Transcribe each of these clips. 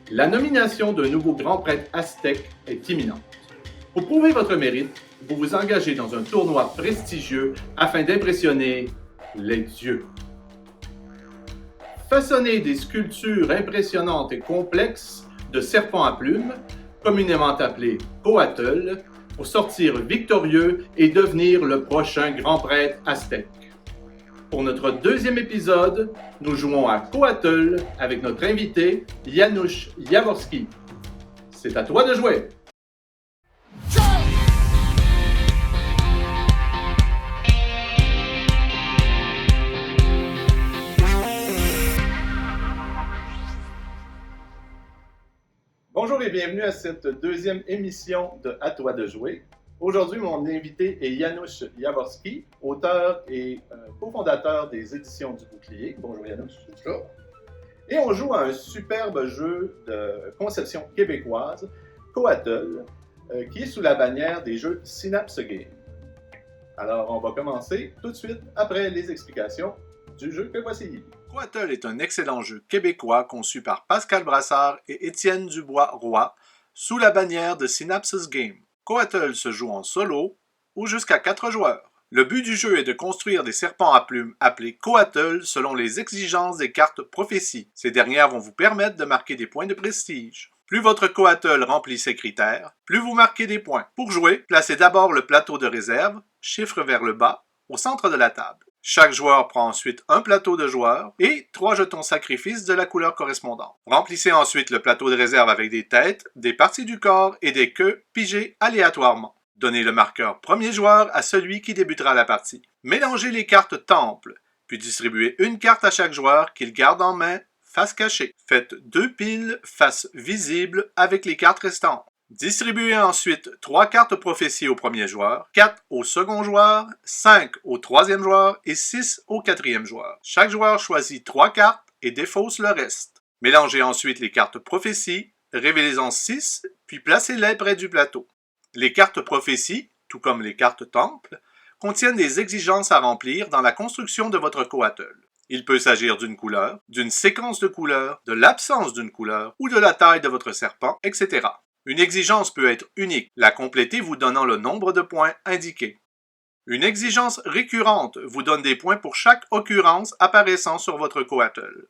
La nomination d'un nouveau grand prêtre aztèque est imminente. Pour prouver votre mérite, vous vous engagez dans un tournoi prestigieux afin d'impressionner les dieux. Façonnez des sculptures impressionnantes et complexes de serpents à plumes, communément appelés Coatl, pour sortir victorieux et devenir le prochain grand prêtre aztèque. Pour notre deuxième épisode, nous jouons à Coatl avec notre invité Janusz Jaworski. C'est à toi de jouer! Bonjour et bienvenue à cette deuxième émission de À toi de jouer. Aujourd'hui, mon invité est Janusz Jaworski, auteur et cofondateur des éditions du Bouclier. Bonjour Janusz. Bonjour. Et on joue à un superbe jeu de conception québécoise, Coatl, qui est sous la bannière des jeux Synapse Games. Alors, on va commencer tout de suite après les explications du jeu que voici. Coatl est un excellent jeu québécois conçu par Pascal Brassard et Étienne Dubois-Roy sous la bannière de Synapse Games. Coatl se joue en solo ou jusqu'à 4 joueurs. Le but du jeu est de construire des serpents à plumes appelés Coatl selon les exigences des cartes prophéties. Ces dernières vont vous permettre de marquer des points de prestige. Plus votre Coatl remplit ces critères, plus vous marquez des points. Pour jouer, placez d'abord le plateau de réserve, chiffre vers le bas, au centre de la table. Chaque joueur prend ensuite un plateau de joueurs et 3 jetons sacrifices de la couleur correspondante. Remplissez ensuite le plateau de réserve avec des têtes, des parties du corps et des queues pigées aléatoirement. Donnez le marqueur premier joueur à celui qui débutera la partie. Mélangez les cartes temple, puis distribuez une carte à chaque joueur qu'il garde en main, face cachée. Faites 2 piles face visible avec les cartes restantes. Distribuez ensuite 3 cartes prophéties au premier joueur, 4 au second joueur, 5 au troisième joueur et 6 au quatrième joueur. Chaque joueur choisit 3 cartes et défausse le reste. Mélangez ensuite les cartes prophéties, révélez-en 6, puis placez-les près du plateau. Les cartes prophéties, tout comme les cartes temple, contiennent des exigences à remplir dans la construction de votre Coatl. Il peut s'agir d'une couleur, d'une séquence de couleurs, de l'absence d'une couleur ou de la taille de votre serpent, etc. Une exigence peut être unique, la compléter vous donnant le nombre de points indiqué. Une exigence récurrente vous donne des points pour chaque occurrence apparaissant sur votre Coatl.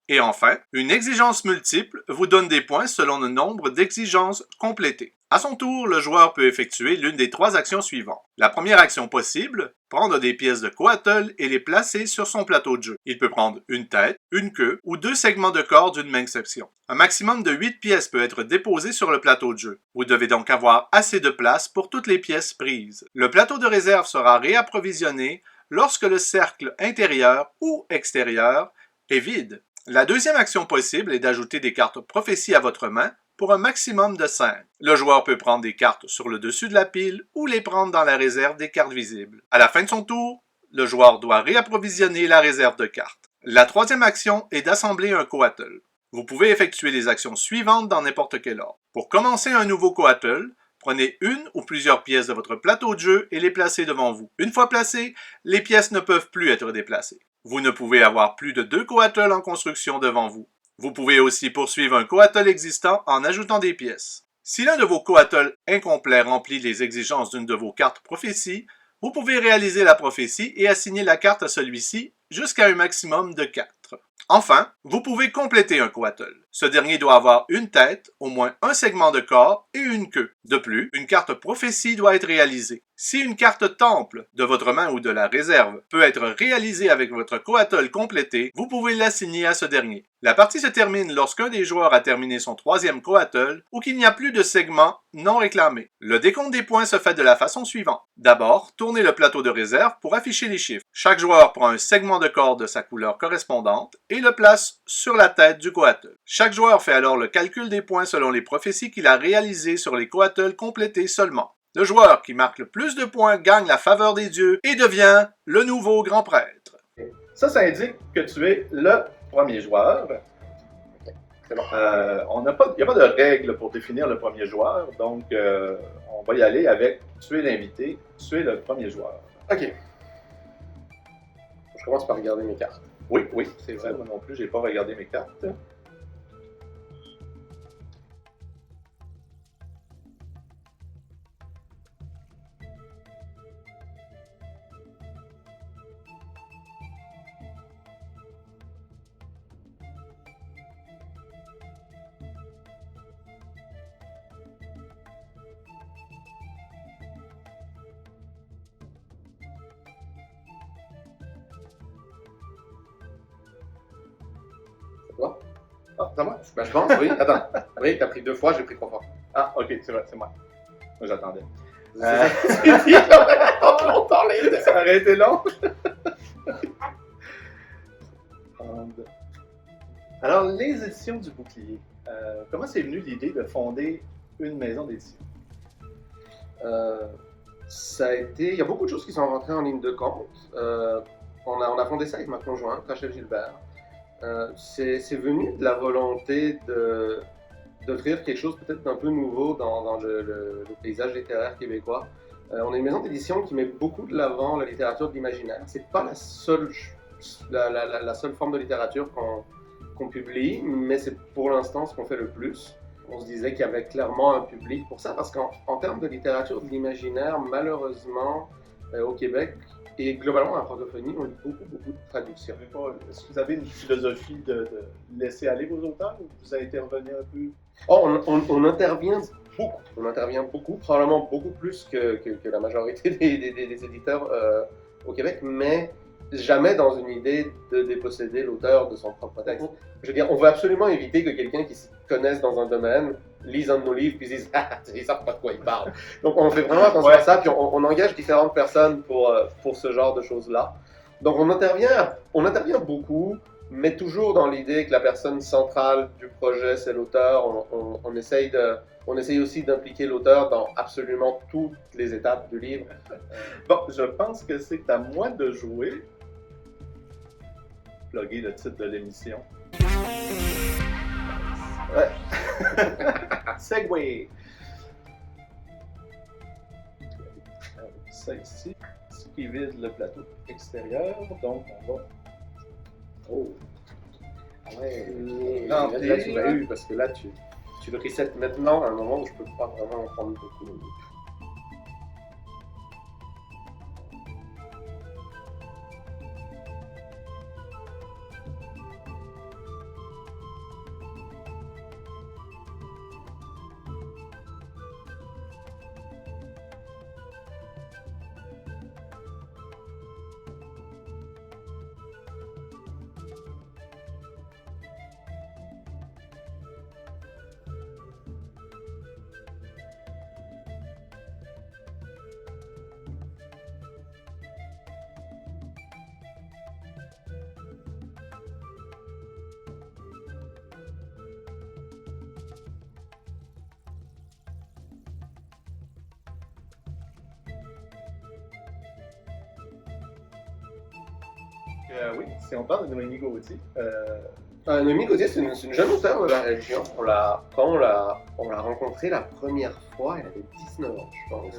Et enfin, une exigence multiple vous donne des points selon le nombre d'exigences complétées. À son tour, le joueur peut effectuer l'une des 3 actions suivantes. La première action possible, prendre des pièces de Coatl et les placer sur son plateau de jeu. Il peut prendre une tête, une queue ou 2 segments de corps d'une même section. Un maximum de 8 pièces peut être déposé sur le plateau de jeu. Vous devez donc avoir assez de place pour toutes les pièces prises. Le plateau de réserve sera réapprovisionné lorsque le cercle intérieur ou extérieur est vide. La deuxième action possible est d'ajouter des cartes prophéties à votre main pour un maximum de 5. Le joueur peut prendre des cartes sur le dessus de la pile ou les prendre dans la réserve des cartes visibles. À la fin de son tour, le joueur doit réapprovisionner la réserve de cartes. La troisième action est d'assembler un Coatl. Vous pouvez effectuer les actions suivantes dans n'importe quel ordre. Pour commencer un nouveau Coatl, prenez une ou plusieurs pièces de votre plateau de jeu et les placez devant vous. Une fois placées, les pièces ne peuvent plus être déplacées. Vous ne pouvez avoir plus de 2 Coatl en construction devant vous. Vous pouvez aussi poursuivre un Coatl existant en ajoutant des pièces. Si l'un de vos Coatl incomplets remplit les exigences d'une de vos cartes prophéties, vous pouvez réaliser la prophétie et assigner la carte à celui-ci jusqu'à un maximum de 4. Enfin, vous pouvez compléter un Coatl. Ce dernier doit avoir une tête, au moins un segment de corps et une queue. De plus, une carte prophétie doit être réalisée. Si une carte temple de votre main ou de la réserve peut être réalisée avec votre Coatl complété, vous pouvez l'assigner à ce dernier. La partie se termine lorsqu'un des joueurs a terminé son 3e Coatl ou qu'il n'y a plus de segment non réclamé. Le décompte des points se fait de la façon suivante. D'abord, tournez le plateau de réserve pour afficher les chiffres. Chaque joueur prend un segment de corps de sa couleur correspondante et le place sur la tête du Coatl. Chaque joueur fait alors le calcul des points selon les prophéties qu'il a réalisées sur les Coatl complétés seulement. Le joueur qui marque le plus de points gagne la faveur des dieux et devient le nouveau grand prêtre. Ça indique que tu es le premier joueur. C'est bon. Il n'y a pas de règle pour définir le premier joueur, donc on va y aller avec tu es l'invité, tu es le premier joueur. Ok. Je commence par regarder mes cartes. Oui, c'est vrai, moi non plus, j'ai pas regardé mes cartes. C'est à moi? Ben, je pense, oui. Attends. Oui, t'as pris 2 fois, j'ai pris 3 fois. Ah, ok, c'est vrai, c'est moi. Moi, j'attendais. C'est dit, j'aurais longtemps les deux. Ça aurait été long. Alors, les éditions du Bouclier. Comment c'est venu l'idée de fonder une maison d'édition? Ça a été. Il y a beaucoup de choses qui sont rentrées en ligne de compte. On a fondé ça avec ma conjointe, Rachel Gilbert. C'est venu de la volonté d'offrir quelque chose peut-être d'un peu nouveau dans le paysage littéraire québécois. On est une maison d'édition qui met beaucoup de l'avant la littérature de l'imaginaire. C'est pas la seule forme de littérature qu'on publie, mais c'est pour l'instant ce qu'on fait le plus. On se disait qu'il y avait clairement un public pour ça, parce qu'en termes de littérature de l'imaginaire, malheureusement, au Québec, et globalement en francophonie, on lit beaucoup de traductions. Est-ce que vous avez une philosophie de laisser aller vos auteurs ou vous intervenez un peu? Oh, on intervient beaucoup. On intervient beaucoup, probablement beaucoup plus que la majorité des éditeurs au Québec, mais jamais dans une idée de déposséder l'auteur de son propre texte. Je veux dire, on veut absolument éviter que quelqu'un qui s'y connaisse dans un domaine lise un de nos livres puis dise « Ah, ils savent pas de quoi ils parlent ». Donc on fait vraiment attention à ça, puis on engage différentes personnes pour ce genre de choses-là. Donc on intervient beaucoup, mais toujours dans l'idée que la personne centrale du projet, c'est l'auteur. On essaye aussi d'impliquer l'auteur dans absolument toutes les étapes du livre. Bon, je pense que c'est à moi de jouer. Plugger le titre de l'émission. Ouais. Segway. Ça ici, ce qui vise le plateau extérieur, donc on va. Oh. Ouais. Là, tu l'as eu parce que là tu le resets maintenant à un moment où je peux pas vraiment en prendre beaucoup. Oui, si on parle de Noémie Gauthier. Noémie Gauthier, c'est une jeune auteure de la région. Quand on l'a rencontrée la première fois, elle avait 19 ans, je pense.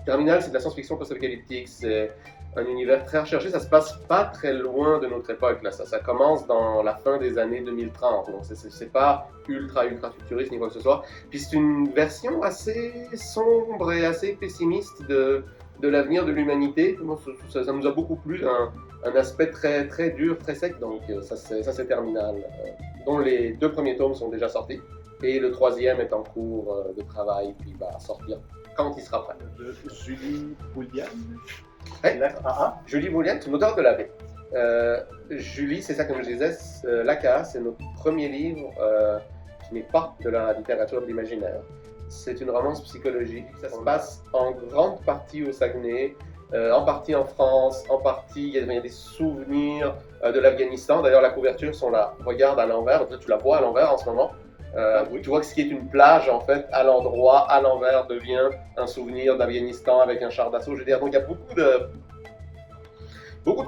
Terminal, c'est de la science-fiction post-apocalyptique, c'est un univers très recherché, ça se passe pas très loin de notre époque, là. Ça commence dans la fin des années 2030, donc c'est pas ultra futuriste ni quoi que ce soit. Puis c'est une version assez sombre et assez pessimiste de l'avenir de l'humanité. Ça nous a beaucoup plu, un aspect très, très dur, très sec, donc ça c'est Terminal, dont les 2 premiers tomes sont déjà sortis, et le 3e est en cours de travail, puis va sortir quand il sera prêt. Julie Boulian. Hey. Julie Boulian, c'est une auteure de la baie. Julie, c'est ça comme je disais, l'ACA, c'est notre premier livre qui n'est pas de la littérature de l'imaginaire. C'est une romance psychologique, ça se passe en grande partie au Saguenay, en partie en France, en partie il y a des souvenirs de l'Afghanistan. D'ailleurs, la couverture, si on la regarde à l'envers, tu la vois à l'envers en ce moment. Oui. Tu vois que ce qui est une plage, en fait, à l'endroit, à l'envers, devient un souvenir d'Afghanistan avec un char d'assaut. Je veux dire, donc il y a beaucoup de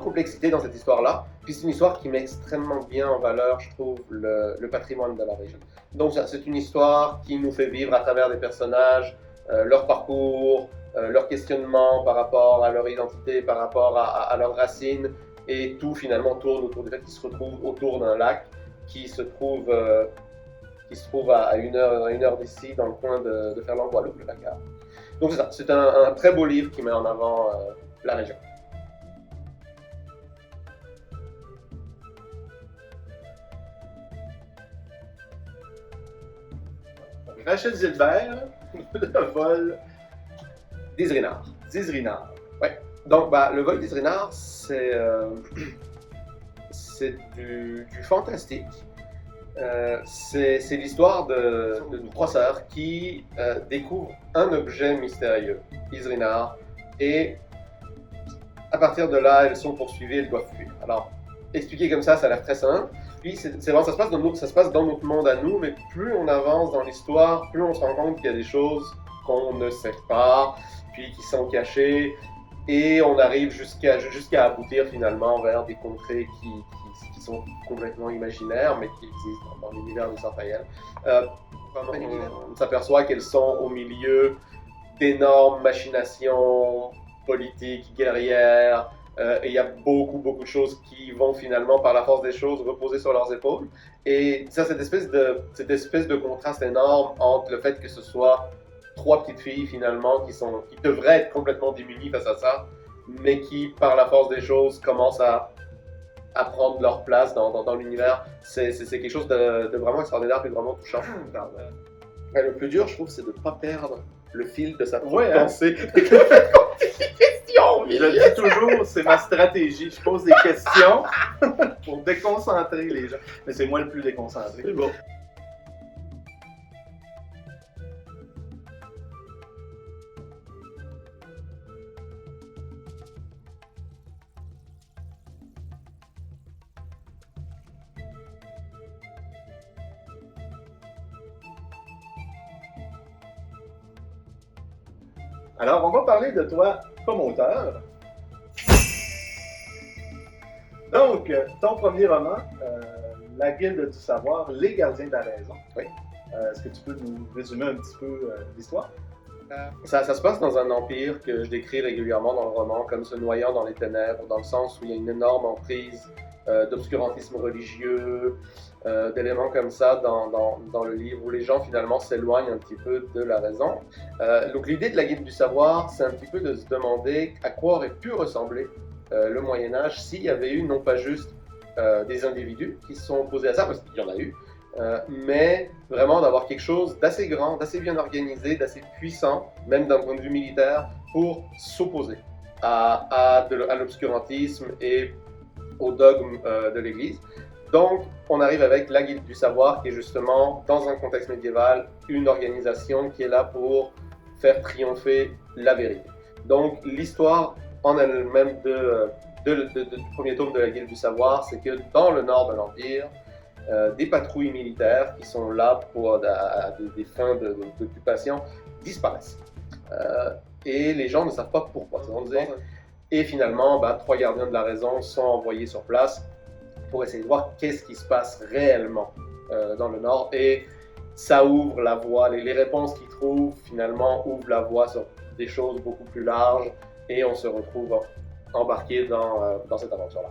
complexité dans cette histoire-là. Puis c'est une histoire qui met extrêmement bien en valeur, je trouve, le patrimoine de la région. Donc c'est une histoire qui nous fait vivre à travers des personnages, leur parcours, leur questionnement par rapport à leur identité, par rapport à leurs racines, et tout finalement tourne autour du fait qu'ils se retrouvent autour d'un lac qui se trouve à une heure d'ici, dans le coin de Ferland-Guadeloupe, le Dakar. Donc c'est ça, c'est un très beau livre qui met en avant la région. Rachel Gilbert, le vol d'Isrinard. Ouais. Donc le vol d'Isrinard, c'est du fantastique. C'est l'histoire de trois sœurs qui découvrent un objet mystérieux, Isrinar, et à partir de là, elles sont poursuivies, elles doivent fuir. Alors, expliqué comme ça a l'air très simple. Puis, c'est vraiment, ça se passe dans notre monde à nous, mais plus on avance dans l'histoire, plus on se rend compte qu'il y a des choses qu'on ne sait pas, puis qui sont cachées, et on arrive jusqu'à aboutir finalement vers des contrées qui sont complètement imaginaires, mais qui existent dans l'univers de Raphaël. On s'aperçoit qu'elles sont au milieu d'énormes machinations politiques, guerrières, et il y a beaucoup de choses qui vont finalement, par la force des choses, reposer sur leurs épaules. Et ça, cette espèce de contraste énorme entre le fait que ce soit trois petites filles finalement qui devraient être complètement démunies face à ça, mais qui, par la force des choses, commencent à prendre leur place dans l'univers. C'est quelque chose de vraiment extraordinaire et vraiment touchant. Le plus dur, je trouve, c'est de ne pas perdre le fil de sa propre pensée. Je le dis toujours, c'est ma stratégie. Je pose des questions pour déconcentrer les gens. Mais c'est moi le plus déconcentré. C'est bon. Alors, on va parler de toi comme auteur. Donc, ton premier roman, La Guilde du Savoir, Les Gardiens de la Raison. Oui. Est-ce que tu peux nous résumer un petit peu l'histoire? Ça se passe dans un empire que je décris régulièrement dans le roman comme se noyant dans les ténèbres, dans le sens où il y a une énorme emprise d'obscurantisme religieux, d'éléments comme ça dans le livre, où les gens finalement s'éloignent un petit peu de la raison. Donc l'idée de la Guilde du Savoir, c'est un petit peu de se demander à quoi aurait pu ressembler le Moyen-Âge s'il y avait eu non pas juste des individus qui se sont opposés à ça, parce qu'il y en a eu, mais vraiment d'avoir quelque chose d'assez grand, d'assez bien organisé, d'assez puissant, même d'un point de vue militaire, pour s'opposer à l'obscurantisme et au dogme de l'Église. Donc, on arrive avec la Guilde du Savoir, qui est justement, dans un contexte médiéval, une organisation qui est là pour faire triompher la vérité. Donc, l'histoire en elle-même du premier tome de la Guilde du Savoir, c'est que dans le nord de l'Empire, des patrouilles militaires qui sont là pour des fins d'occupation disparaissent. Et les gens ne savent pas pourquoi. Et finalement, trois gardiens de la raison sont envoyés sur place pour essayer de voir qu'est-ce qui se passe réellement dans le Nord. Et ça ouvre la voie, les réponses qu'ils trouvent finalement ouvrent la voie sur des choses beaucoup plus larges et on se retrouve embarqué dans cette aventure-là.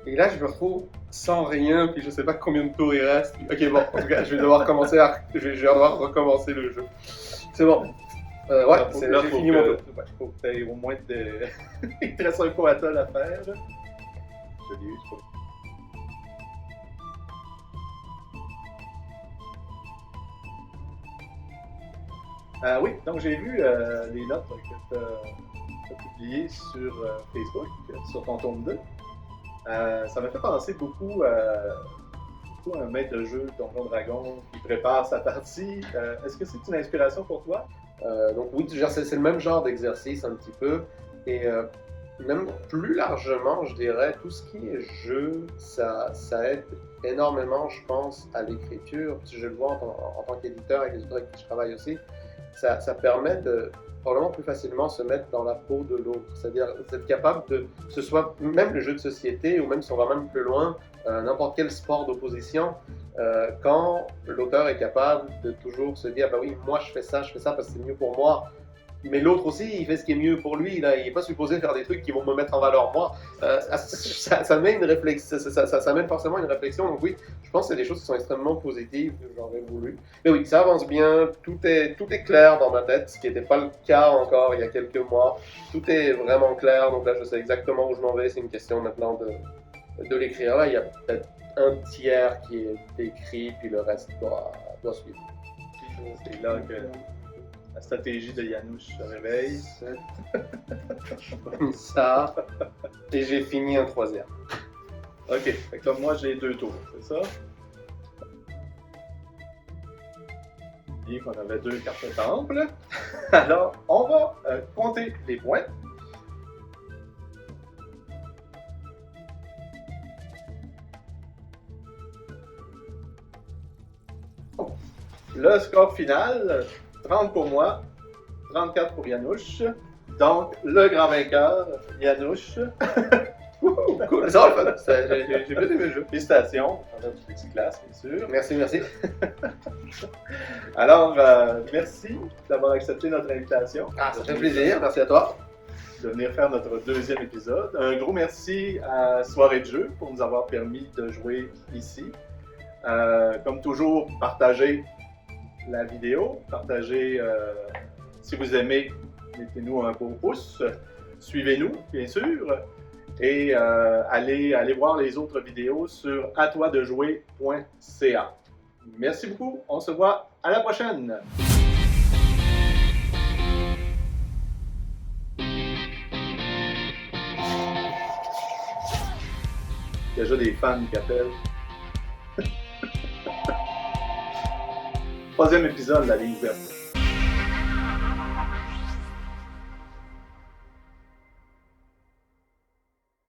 Et là, je me retrouve sans rien, puis je sais pas combien de tours il reste. Ok, bon, en tout cas, je vais devoir recommencer le jeu. C'est bon. Ouais, j'ai fini mon tour. Il faut que tu aies au moins il te reste un coatol à faire. Là. Je l'ai eu, oui, donc j'ai vu les notes que tu as publiées sur Facebook, sur ton tome 2. Ça m'a fait penser beaucoup à un maître de jeu Donjon Dragon qui prépare sa partie. Est-ce que c'est une inspiration pour toi? Donc oui, c'est le même genre d'exercice un petit peu. Et même plus largement, je dirais, tout ce qui est jeu, ça aide énormément, je pense, à l'écriture. Je le vois en tant qu'éditeur et les auteurs avec qui je travaille aussi. Ça permet de probablement plus facilement se mettre dans la peau de l'autre. C'est-à-dire d'être capable que ce soit même le jeu de société ou même si on va même plus loin, n'importe quel sport d'opposition, quand l'auteur est capable de toujours se dire bah oui, moi je fais ça parce que c'est mieux pour moi, mais l'autre aussi, il fait ce qui est mieux pour lui. Là, il n'est pas supposé faire des trucs qui vont me mettre en valeur moi. Ça mène une réflexion, ça mène forcément une réflexion. Donc oui, je pense que c'est des choses qui sont extrêmement positives que j'aurais voulu. Mais oui, ça avance bien, tout est clair dans ma tête, ce qui n'était pas le cas encore il y a quelques mois. Tout est vraiment clair, donc là je sais exactement où je m'en vais. C'est une question maintenant de l'écrire. Là, il y a peut-être un tiers qui est écrit, puis le reste doit suivre. C'est là que la stratégie de Janusz se réveille. Comme ça, et j'ai fini un troisième. Ok, fait que là, moi j'ai 2 tours, c'est ça? Bien qu'on avait 2 cartes temple. Alors, on va compter les points. Le score final, 30 pour moi, 34 pour Janusz. Donc, le grand vainqueur, Janusz. Cool, ça va le fun. J'ai bien aimé le jeu. Félicitations, on a du petit classe, bien sûr. Merci. Alors, merci d'avoir accepté notre invitation. Ah, ça fait plaisir, merci à toi. De venir faire notre 2e épisode. Un gros merci à Soirée de jeu pour nous avoir permis de jouer ici. Comme toujours, partagez la vidéo, partagez si vous aimez, mettez-nous un beau pouce, suivez-nous bien sûr, et allez voir les autres vidéos sur atoidejouer.ca. Merci beaucoup, on se voit à la prochaine! Déjà des fans qui appellent. 3e épisode de la ligne ouverte.